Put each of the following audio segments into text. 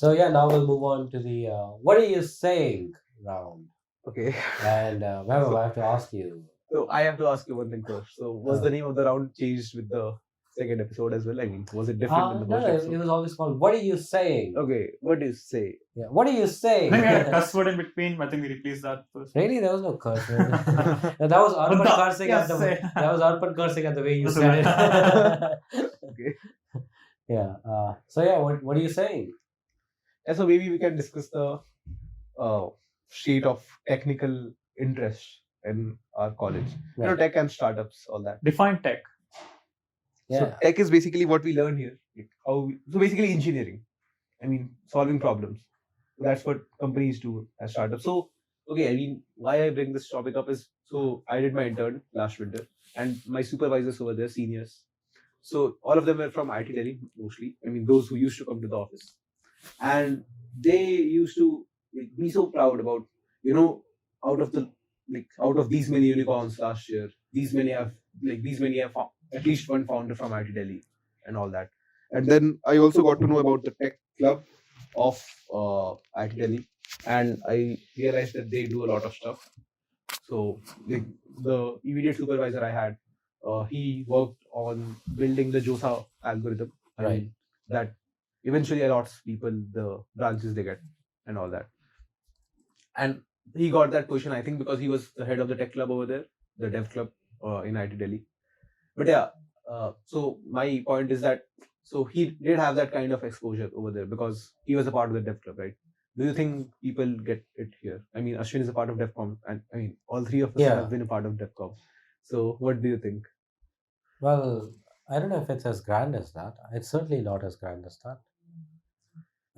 So yeah, now we'll move on to the what are you saying round. Okay. And Vaibhav, I have to ask you. So I have to ask you one thing first. So was the name of the round changed with the second episode as well? I mean, was it different in the first No, episode? it was always called what are you saying? Okay, what do you say? Yeah, what are you I saying? think we had a cuss word in between. I think we replaced that first. Really, there was no curse. No, that was Arpan the- cursing yes, at the say- that was Arpan cursing at the way you That's said right. it. Okay. Yeah. So yeah, what are you saying? And so maybe we can discuss the state of technical interest in our college. You know, Right. tech and startups, all that. Define tech. Yeah. So tech is basically what we learn here. Like so basically engineering. I mean, solving problems. That's what companies do as startups. So, okay, I mean, why I bring this topic up is, so I did my intern last winter and my supervisors over there, seniors. So all of them were from IT Delhi mostly. I mean, those who used to come to the office. And they used to be so proud about, out of these many unicorns last year, these many have at least one founder from IT Delhi and all that. And then I also got to know about the tech club of IT Delhi, and I realized that they do a lot of stuff. So the immediate supervisor I had, he worked on building the JOSA algorithm. I Right. mean, that eventually allots people the branches they get and all that. And he got that position, I think, because he was the head of the tech club over there, the dev club in IT Delhi. But yeah, so my point is that so he did have that kind of exposure over there because he was a part of the dev club, right? Do you think people get it here? I mean, Ashwin is a part of DevCom, and I mean, all three of us Yeah. have been a part of DevCom. So, what do you think? Well, I don't know if it's as grand as that. It's certainly not as grand as that.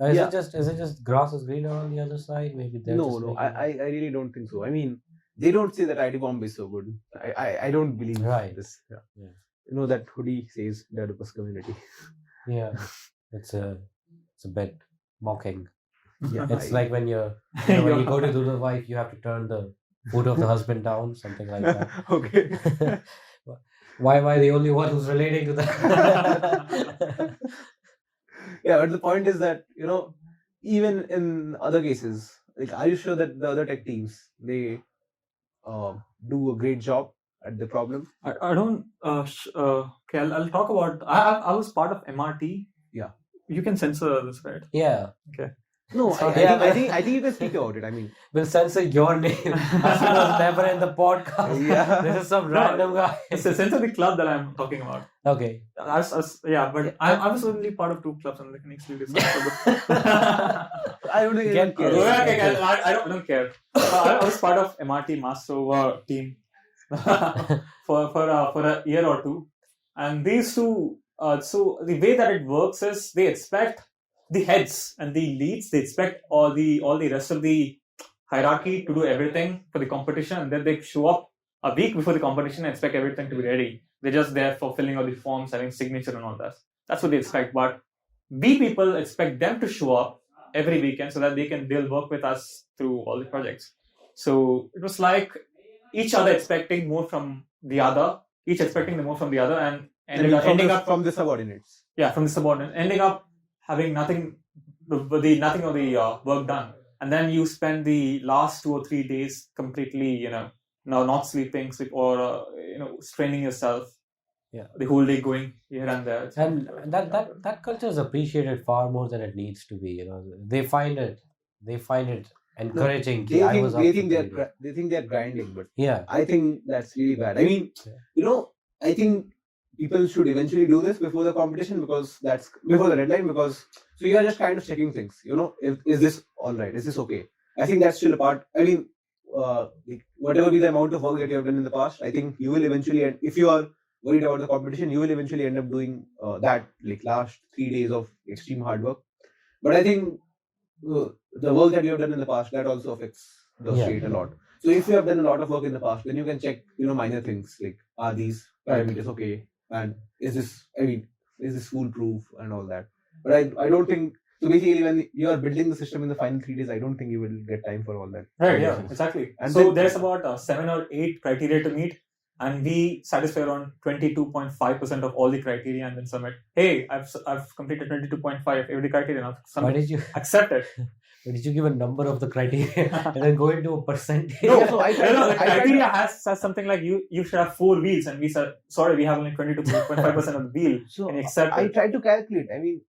Yeah. Is it just grass is greener on the other side? Maybe they're No, just no, making- I really don't think so. I mean, they don't say that IT bomb is so good. I don't believe Right. this. Yeah. Yeah. You know that hoodie says developers community. Yeah, it's a bit mocking. Yeah, It's like when when you go to do the wife, you have to turn the foot of the husband down, something like that. Okay. Why am I the only one who's relating to that? Yeah, but the point is that even in other cases, like, are you sure that the other tech teams they do a great job at the problem? I don't. Okay, I'll talk about. I was part of MRT. Yeah. You can censor this, right? Yeah, No, Sorry, I think you can speak about it. I mean, we'll censor your name. Ashwin was never in the podcast. Yeah. This is some No, random guy. Censor the club that I'm talking about. Okay. But I was only part of two clubs, and they can actually discuss. I don't think anyone Get cares. curious. I don't care. I was part of MRT Master team for a year or two, and these two. So the way that it works is they expect the heads and the leads. They expect all the rest of the hierarchy to do everything for the competition, and then they show up a week before the competition and expect everything to be ready. They're just there for filling out the forms, having signature and all that. That's what they expect. But we people expect them to show up every weekend so that they'll work with us through all the projects. So it was like each other expecting more from the other, each expecting more from the other, and ending up from the subordinates. yeah, from the subordinate, ending up having nothing of the work done, and then you spend the last 2 or 3 days completely, not sleeping, or straining yourself. Yeah. The whole day going here and there. And that culture is appreciated far more than it needs to be. They find it encouraging. They think they're grinding, but Yeah. I think that's really bad. I mean, I think people should eventually do this before the competition because that's before the deadline because so you are just kind of checking things. Is this all right? Is this okay? I think that's still a part. I mean, whatever be the amount of work that you have done in the past, I think you will eventually, if you are worried about the competition, you will eventually end up doing that last 3 days of extreme hard work. But I think the work that you have done in the past that also affects the Yeah. state a lot. So if you have done a lot of work in the past, then you can check minor things like are these parameters okay and is this foolproof and all that. But I don't think so. Basically, when you are building the system in the final 3 days, I don't think you will get time for all that. Right, yeah, exactly. And so then- there's about 7 or 8 criteria to meet. and we satisfy around 22.5% of all the criteria and then submit. Hey, I've completed 22.5 every criteria now. Why did you Accept it? did you give a number of the criteria and then go into a percentage? No, Yeah, so the criteria has something like you should have 4 wheels, and we said sorry, we have only 22.5% of the wheel. So and accept I it. tried to calculate. I mean,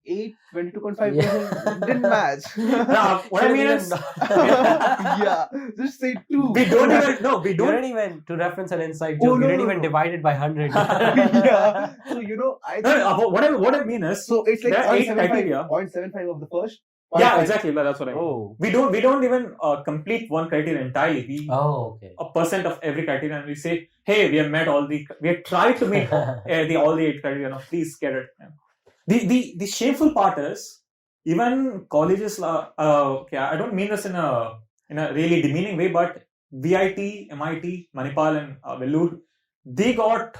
22.5% didn't match. Now, what I mean is, Yeah, just say 2. we don't even no, we You don't. didn't even, to reference an inside Oh, joke, no, you didn't no, even no. divide it by 100. Yeah. So I No, think, no, what I mean is, so it's like there are 8 criteria. 0.75 of the first. Yeah, 0.5. exactly. That's what I mean. Oh. We don't even complete one criteria entirely. We Oh, okay. a percent of every criteria, and we say, hey, we have met all the, we have tried to meet all the 8 criteria. Now, please get it. The shameful part is, even colleges. Okay, I don't mean this in a really demeaning way, but VIT, MIT, Manipal, and Vellore, they got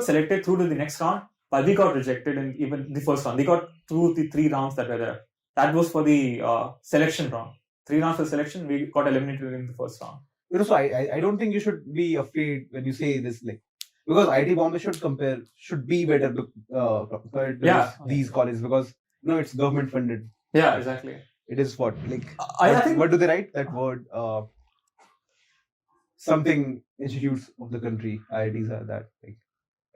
selected through to the next round, but we got rejected in even the first round. They got through the 3 rounds that were there. That was for the selection round. 3 rounds for selection, we got eliminated in the first round. So I don't think you should be afraid when you say this, like, because IT Bombay should be better compared to these colleges, because it's government funded. Yeah, exactly. It is what, like, I think, what do they write? That word, something institutes of the country. IITs are that, like,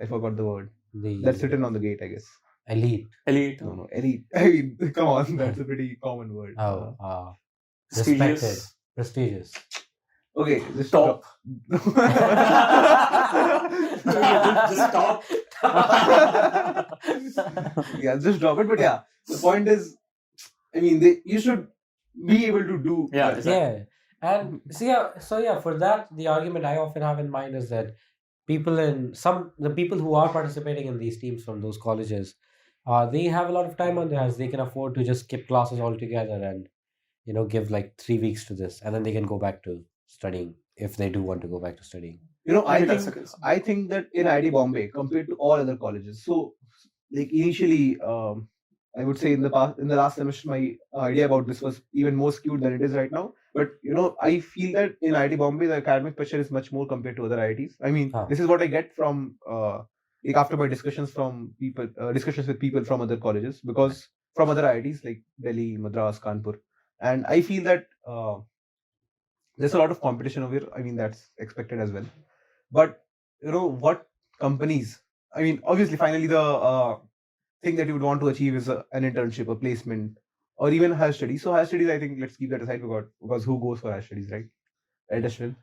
I forgot the word. That's written on the gate, I guess. Elite. No, elite. I mean, come on, that's a pretty common word. Respected. Prestigious. Okay, just Top. Just stop. Yeah, just drop it. But yeah, the point is, I mean, you should be able to do. Yeah, that. exactly. Yeah. And so for that, the argument I often have in mind is that the people who are participating in these teams from those colleges, they have a lot of time on their hands. They can afford to just skip classes altogether and give like 3 weeks to this, and then they can go back to studying if they do want to go back to studying. I think that in IIT Bombay, compared to all other colleges, so like initially, I would say in the last semester, my idea about this was even more skewed than it is right now. But I feel that in IIT Bombay, the academic pressure is much more compared to other IITs. I mean, this is what I get from like after my discussions with people from other colleges, because from other IITs like Delhi, Madras, Kanpur, and I feel that there's a lot of competition over here. I mean, that's expected as well. But what companies? I mean, obviously, finally the thing that you would want to achieve is an internship, a placement, or even higher studies. So higher studies, I think, let's keep that aside, because who goes for higher studies, right? Ashwin.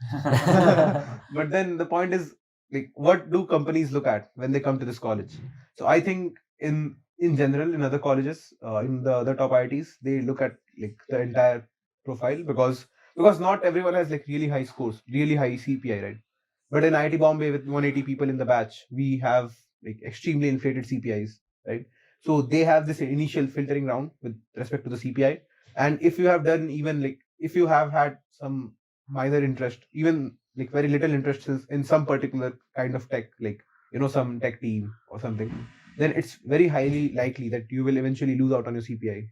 But then the point is, like, what do companies look at when they come to this college? So I think in general, in other colleges, in the other top IITs, they look at like the entire profile, because not everyone has like really high scores, really high CPI, right? But in IIT Bombay, with 180 people in the batch, we have like extremely inflated CPIs, right? So they have this initial filtering round with respect to the CPI, and if you have done even like if you have had some minor interest, even like very little interest in some particular kind of tech, like some tech team or something, then it's very highly likely that you will eventually lose out on your CPI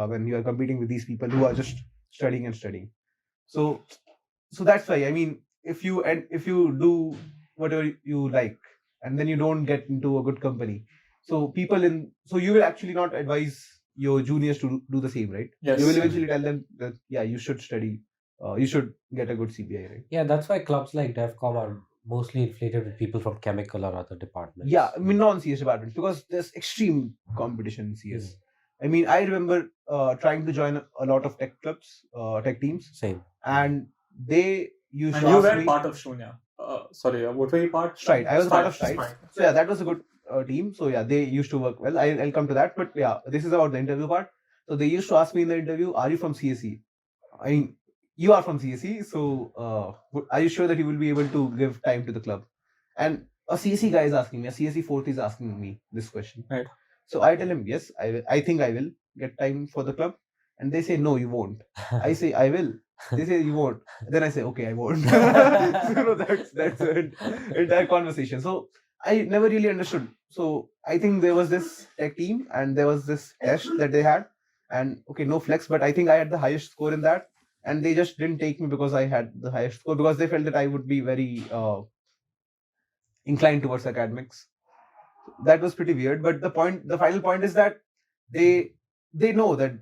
when you are competing with these people who are just studying and studying. So that's why, I mean, if you do whatever you like and then you don't get into a good company, so you will actually not advise your juniors to do the same, right? Yes. You will eventually tell them that you should study, you should get a good CPI, right? Yeah, that's why clubs like DevCom are mostly inflated with people from chemical or other departments. Yeah, I mean non-CS departments, because there's extreme competition in CS. I mean, I remember trying to join a lot of tech clubs, tech teams. Same. And they used and to you ask were me. part of Shunya. Sorry, what were you part? Stride. I was part of Stride. So yeah, that was a good team. So yeah, they used to work well. I'll come to that. But yeah, this is about the interview part. So they used to ask me in the interview, "Are you from CSE?" I mean, you are from CSE, so are you sure that you will be able to give time to the club? And a CSE guy is asking me, a CSE fourth is asking me this question. Right. So I tell him, yes, I think I will get time for the club. And they say, no, you won't. I say, I will. They say, you won't. Then I say, okay, I won't. So that's the entire conversation. So I never really understood. So I think there was this tech team and there was this test that they had. And okay, no flex, but I think I had the highest score in that. And they just didn't take me because I had the highest score, because they felt that I would be very inclined towards academics. That was pretty weird. But the final point is that they know that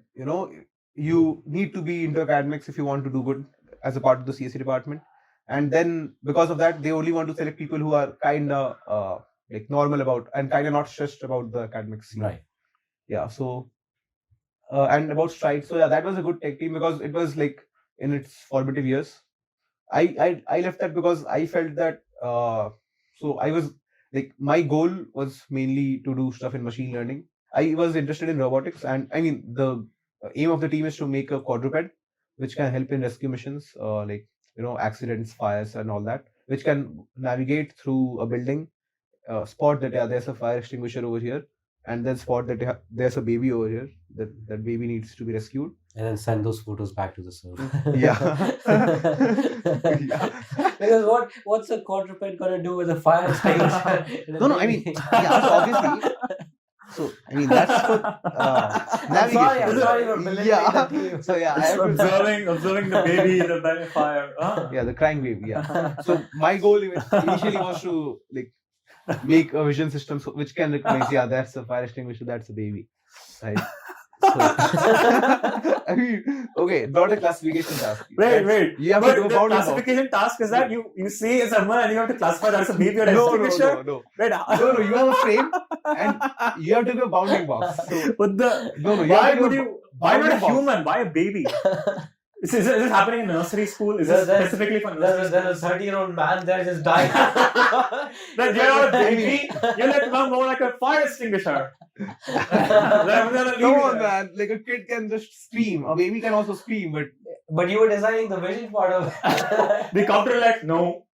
you need to be into academics if you want to do good as a part of the CSE department. And then because of that, they only want to select people who are kind of like normal about and kind of not stressed about the academics. Right. Yeah. So and about Stride. So yeah, that was a good tech team because it was like in its formative years. I left that because I felt that so I was like my goal was mainly to do stuff in machine learning. I was interested in robotics, and I mean the aim of the team is to make a quadruped which can help in rescue missions, like accidents, fires, and all that, which can navigate through a building, spot that there's a fire extinguisher over here, and then spot that there's a baby over here, that baby needs to be rescued. And then send those photos back to the server. Yeah. Yeah. Because what's a quadruped gonna do with a fire extinguisher? No, I mean, yeah, so obviously. So, I mean, that's for navigation. I'm sorry for belittling Yeah. the team. So, yeah, I have to, observing the baby in the fire. Ah. yeah, the crying baby, yeah. So, my goal initially was to, like, make a vision system which can recognize, yeah, that's a fire extinguisher, that's a baby. Right? So, I mean, okay, not a classification task. Wait. You have But to do a the bounding box. classification task is that you see someone and you have to classify that as a baby or a No, extinguisher. no. Wait, No, you have a frame and you have to do a bounding box. So, but the no, you why have to would do a you? Why not a bounding box. human? Why a baby? Is this happening in nursery school? Is this specifically for nursery? There's a 30-year-old man there just dying. That you're not a baby. You let become more like a fire extinguisher. Come on, man. Like a kid can just scream. A baby can also scream, but But you were designing the vision part of it. The computer like no.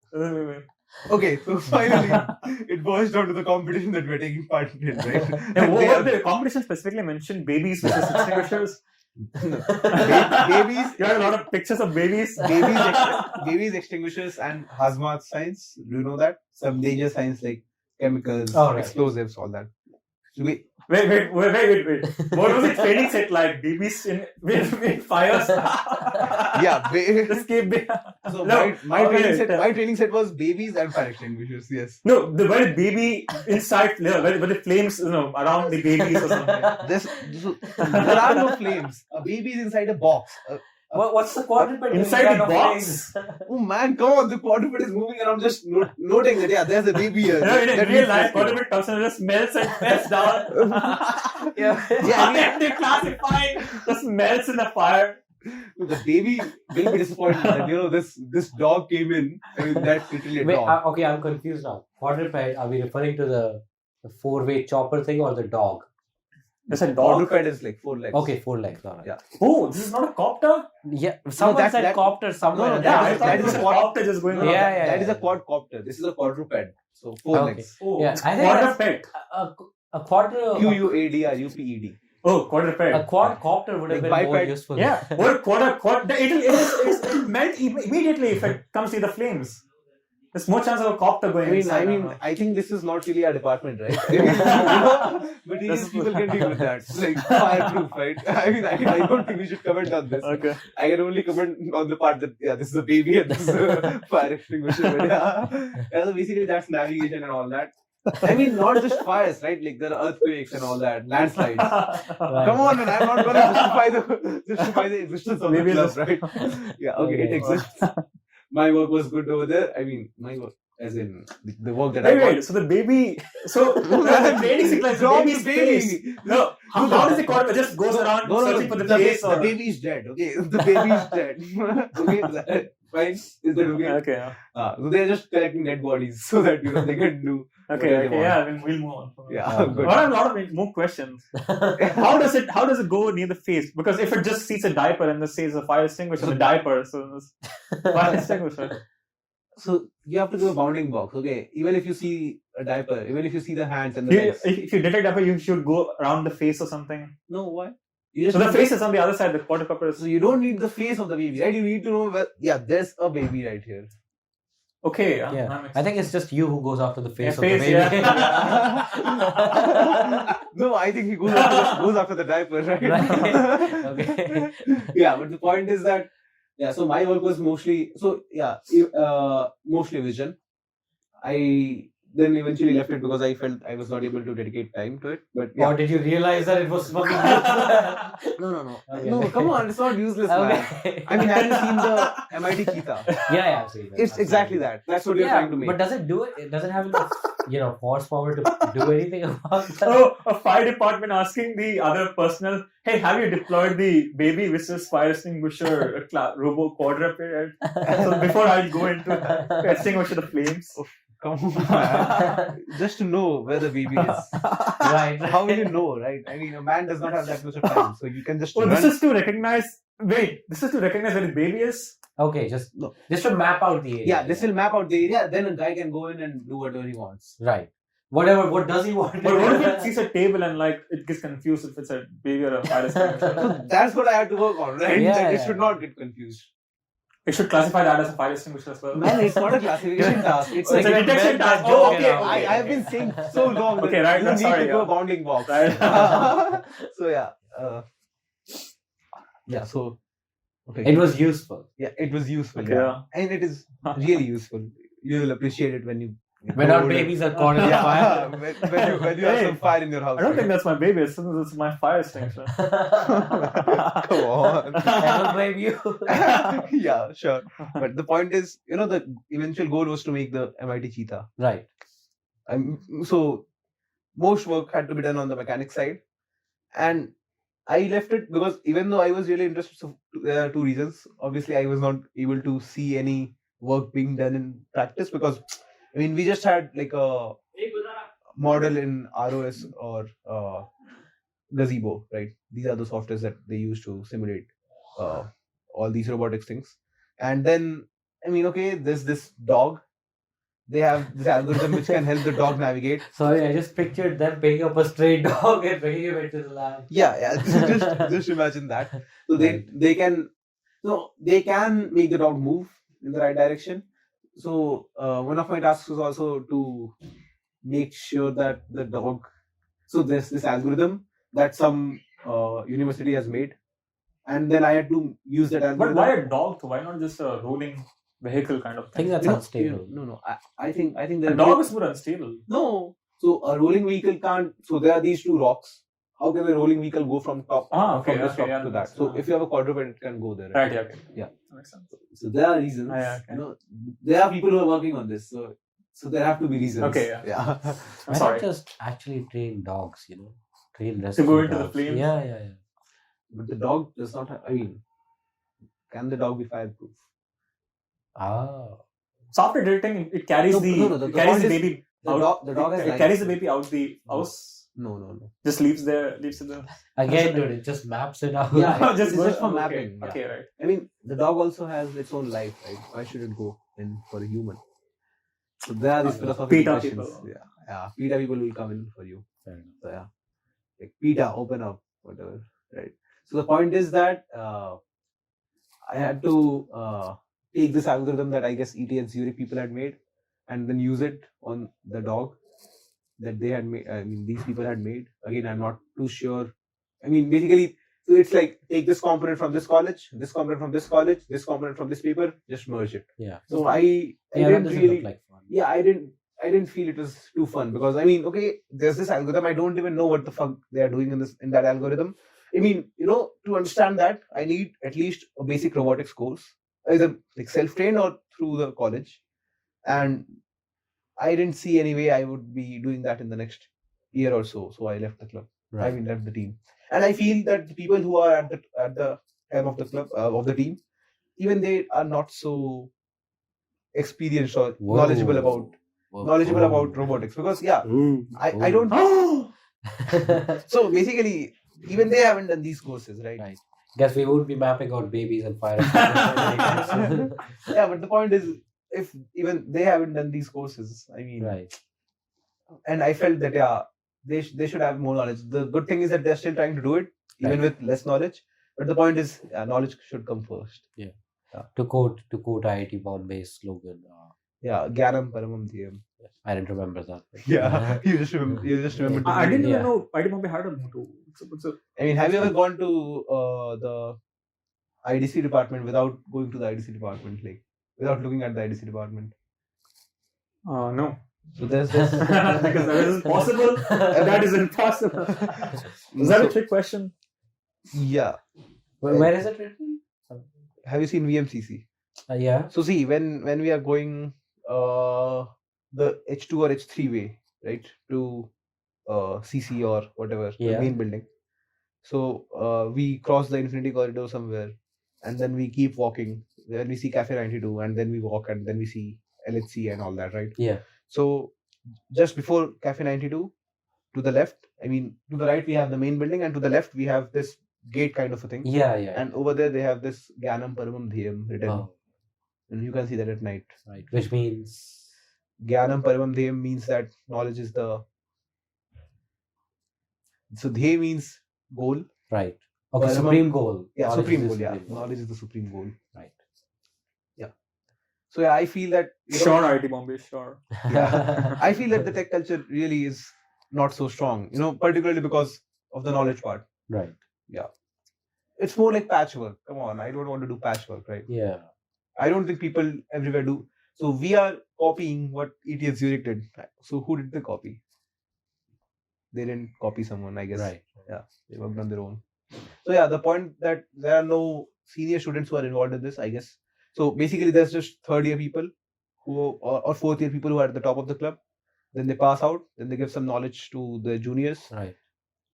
okay. So finally, it boils down to the competition that we're taking part in, right? And what the competition specifically mentioned babies versus extinguishers. Babies. You had a lot of pictures of babies. Babies, extinguishers, and hazmat science. Do you know that? Some danger science like chemicals, right. explosives, all that. So Wait. What was it training set like? Babies in fires? yeah. Escape. So No, my okay. training set was babies and fire extinguishers. Yes. No, the where baby inside, where the flames, around the babies or something. There are no flames. A baby is inside a box. What's the quadruped doing Inside the of box? flames? Oh man, come on! The quadruped is moving around, just noting that there's a baby here. In real life, quadruped comes and just melts and melts down. Yeah. Yeah, They classified, just melts in the fire. the baby will be disappointed that this dog came in. I mean, that's literally a Wait, dog. okay, I'm confused now. Quadruped, are we referring to the four-way chopper thing or the dog? There's a dog. Quadruped is like 4 legs. Okay, 4 legs. All right. Yeah. Oh, this is not a copter? Yeah, someone said copter somewhere. No, and that I is- thought that it is was a a quad- Copter just going on. Yeah. That is a quadcopter. This is a quadruped. So 4 Okay. legs. Oh, Yeah, I think quadruped. a quarter. QUADRUPED. Oh, quadruped. A quadcopter would have Like been more biped. useful. Yeah, what quarter? It'll melt immediately if it comes to the flames. There's more chance of a copter going inside. I think this is not really our department, right? But these people can deal with that. Like fireproof, right? I don't think we should comment on this. Okay. I can only comment on the part that this is a baby and this is a fire extinguisher. But so basically that's navigation and all that. I mean, not just fires, right? Like there are earthquakes and all that, landslides. Come on, man! I'm not going to justify the existence of Maybe the club, right? Yeah, okay, it Okay. exists. My work was good over there. I mean, my work, as in the work that I got. Wait, so the baby, the training sequence, the Drop baby's the baby. face. No, how does the quarter just goes around searching for the face? The baby is dead. Okay, the baby is dead. Okay, fine. Is that okay? Okay, So they're just collecting dead bodies so that they can do. okay, they yeah. Then we'll move on. Yeah, good. I have a lot of more questions. How does it go near the face? Because if it just sees a diaper and this says a fire extinguisher, the diaper, so this fire extinguisher. So you have to do a bounding box. Okay, even if you see a diaper, even if you see the hands and the legs. If you detect diaper, you should go around the face or something. No, why? You So the face is on the other side. The quadruped is So you don't need the face of the baby, right? You need to know where. Yeah, there's a baby right here. okay. Yeah, that makes I think it's just you who goes after the face Yeah, of the face, baby. No, I think he goes after the diaper, right? Right. Okay. Yeah, but the point is that so my work was mostly mostly vision. I then eventually left it because I felt I was not able to dedicate time to it. But yeah. Or did you realize that it was fucking useless? No. Okay. No, come on, it's not useless, man. Okay. I mean, have you seen the MIT cheetah? Yeah, I've seen it. It's exactly that. That's what you're trying to make. But does it do it? Does it have enough, horsepower to do anything about that? Oh, a fire department asking the other personnel, hey, have you deployed the baby whistles fire extinguisher robo quadruped? So before I go into extinguish the flames. Come on, man. Just to know where the baby is. Right. How will you know, right? I mean, a man does not have that much of time, so you can just Well, run. this is to recognize. Wait, this is to recognize where the baby is. Okay, just No. to map out the area. Yeah, this will map out the area. Then a guy can go in and do whatever he wants. Right. Whatever. What does he want? But what if it sees a table and it gets confused if it's a baby or a fire extinguisher? So that's what I had to work on, right? Yeah, That it yeah. should not get confused. It should classify that as a fire extinguisher as well. Man, it's not a classification task. It's It's a like detection task. Oh, Okay, okay. okay. I have been saying so long that Okay, right, you that's need sorry, to do a yeah. bounding box. Right. So yeah. So okay. It was useful. Yeah, it was useful. Okay, Yeah. And it is really useful. You will appreciate it when you When our babies are caught in the fire. when you have Hey, some fire in your house. I don't think that's my baby. It's my fire extinguisher. Come on. I don't blame you. Yeah, sure. But the point is, the eventual goal was to make the MIT cheetah. Right. So most work had to be done on the mechanic side, and I left it because even though I was really interested, so there are two reasons. Obviously, I was not able to see any work being done in practice because, we just had like a model in ROS or Gazebo, right? These are the softwares that they use to simulate all these robotics things. And then, there's this dog. They have this algorithm which can help the dog navigate. Sorry, I just pictured them picking up a stray dog and bringing him into the lab. Yeah. just imagine that. So they can make the dog move in the right direction. So one of my tasks was also to make sure that the dog. So there's this algorithm that some university has made, and then I had to use that But algorithm. why a dog? Why not just a rolling vehicle kind of I think thing? that's unstable. No. I think A there dog is more unstable. No. So a rolling vehicle can't. So there are these two rocks. How can the rolling vehicle go from top Okay, from this top yeah, to that's- that? So if you have a quadruped, it can go there. Right, yeah, okay. Yeah. That makes sense. So there are reasons. Yeah, okay. There are people who are working on this. So there have to be reasons. Okay, yeah. Yeah. I'm Why sorry. not just actually train dogs, Train To rescue go into the dogs. flames? Yeah. But the dog does not have. Can the dog be fireproof? Ah. Software detecting, it carries No, the no, the it carries the point is baby The out. dog has It life. carries the baby out the house. No. Just leaves it there. Again, dude, it just maps it out. Yeah, Just it's go- just for okay, mapping. Yeah. Okay, right. The dog also has its own life, right? Why should it go in for a human? So there are these philosophical PETA questions. people. Yeah. PETA people will come in for you. Fair enough. So yeah, like PETA, open up, whatever, right? So the point is that I had to take this algorithm that I guess ET and Zurich people had made, and then use it on the dog that they had made. These people had made. Again, I'm not too sure. Basically, so it's like take this component from this college, this component from this college, this component from this paper, just merge it. Yeah. So I Yeah, that didn't doesn't really. look like fun. Yeah, I didn't feel it was too fun because okay, there's this algorithm. I don't even know what the fuck they are doing in that algorithm. To understand that, I need at least a basic robotics course, either like self-trained or through the college. And I didn't see any way I would be doing that in the next year or so. So I left the club. Right. Left the team. And I feel that the people who are at the helm of the club of the team, even they are not so experienced or Whoa. knowledgeable about robotics because I don't. So basically, even they haven't done these courses, right? Right. Guess we won't be mapping out babies and fire extinguishers. Yeah, but the point is, if even they haven't done these courses, Right. and I felt that they should have more knowledge. The good thing is that they're still trying to do it, even with less knowledge. But the point is, knowledge should come first. To quote IIT Bombay's slogan. Gyanam Paramam Dhyam. I didn't remember that. Yeah, you just remember. I didn't Yeah. even know I didn't had a motto. What's a- Have you ever gone to the IDC department without going to the IDC department, like without looking at the IDC department? No. So there's this. Because that is possible, and that is impossible. Is that a trick question? Yeah. Where is it written? Have you seen VMCC? Yeah. So see, when we are going the H2 or H3 way, right, to CC or whatever, the Yeah. main building. So we cross the Infinity Corridor somewhere, and then we keep walking. Then we see Cafe 92, and then we walk, and then we see LHC and all that, right? Yeah. So just before Cafe 92, to the left, I mean, to the right we have the main building, and to the left we have this gate kind of a thing. Yeah. Yeah. And over there they have this Gyanam Paramam Dhyam written, Oh, and you can see that at night. right. Which means Gyanam Paramam Dhyam means that knowledge is the. So Dhya means goal. right. Okay. Paramam- Supreme goal. Yeah, Knowledge supreme is the goal. Yeah, supreme goal. knowledge is the supreme goal. Right. So yeah, I feel that. Sure, IT Bombay, sure. Yeah. I feel that the tech culture really is not so strong. Particularly because of the knowledge part. Right. It's more like patchwork. Come on, I don't want to do patchwork, right? Yeah. I don't think people everywhere do. So we are copying what ETS Zurich did. So who did they copy? They didn't copy someone, I guess. Right. They worked on their own. So yeah, the point that there are no senior students who are involved in this, I guess. So basically, there's just third year people or fourth year people who are at the top of the club. Then they pass out. Then they give some knowledge to the juniors. Right.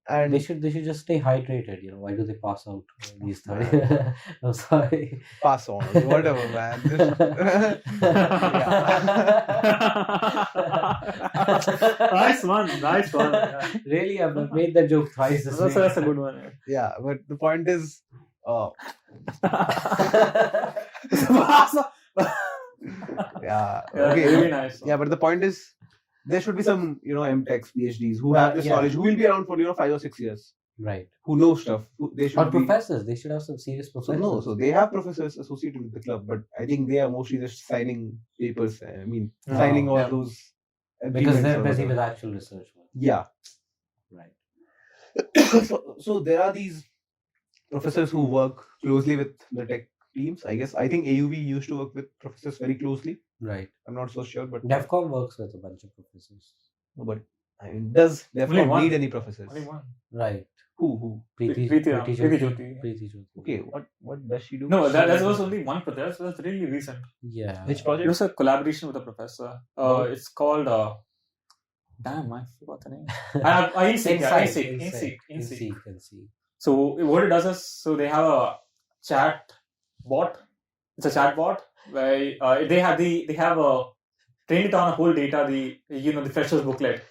And They should just stay hydrated. Why do they pass out these 30? I'm sorry. pass on. Whatever, man. Nice one. Yeah. Really, I've made that joke twice this week. That's a good one. Yeah, but the point is, yeah, okay, really nice. yeah, but the point is, there should be some, MTechs, PhDs who have this Yeah. knowledge, who will be around for 5 or 6 years, Right. who know stuff. They should Or be. professors. They should have some serious So professors. no, so they have professors associated with the club, but I think they are mostly just signing papers. I mean, Oh, signing all yeah. those. Because agreements they're or busy with whatever. actual research. Yeah. Right. So there are these professors who work closely with the tech teams. I guess I think AUV used to work with professors very closely. Right. I'm not so sure, but DEFCON works with a bunch of professors. I mean, does Only DEFCON one. need any professors? Only one. Right. Who? Preeti Preeti Jyoti. Jyoti. Preeti Jyoti. Okay, what does she do? No, that was only one project. That's really recent. Yeah. Which It project? was a collaboration with a professor. Oh. It's called. Damn, I forgot the name. INSEEK. INSEEK. So what it does is, so they have a chat bot. It's a chat bot where they have trained it on a whole data, the freshers booklet.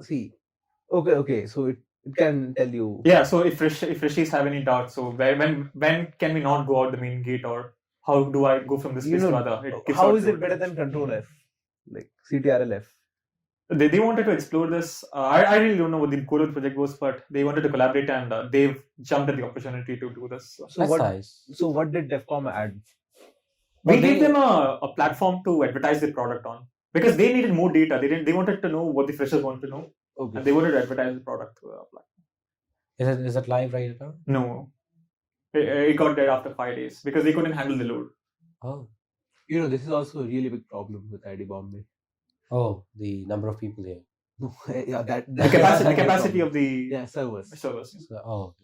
See. Okay. So it can tell you. Yeah. So if freshies have any doubts, so when can we not go out the main gate, or how do I go from this place to other? It gives How out is it better than Control F? Like CTRLF? They wanted to explore this. I really don't know what the goal of the project was, but they wanted to collaborate, and they've jumped at the opportunity to do this. So. That's nice. So what did DEFCON add? We But gave they- them a platform to advertise their product on because they needed more data. They wanted to know what the freshers wanted to know, Okay. and they wanted to advertise the product through a platform. Is it live right now? No, it got dead after 5 days because they couldn't handle the load. Oh. This is also a really big problem with ID Bombay. Oh, the number of people here. No, yeah, that The capacity of the yeah servers. servers. So, oh.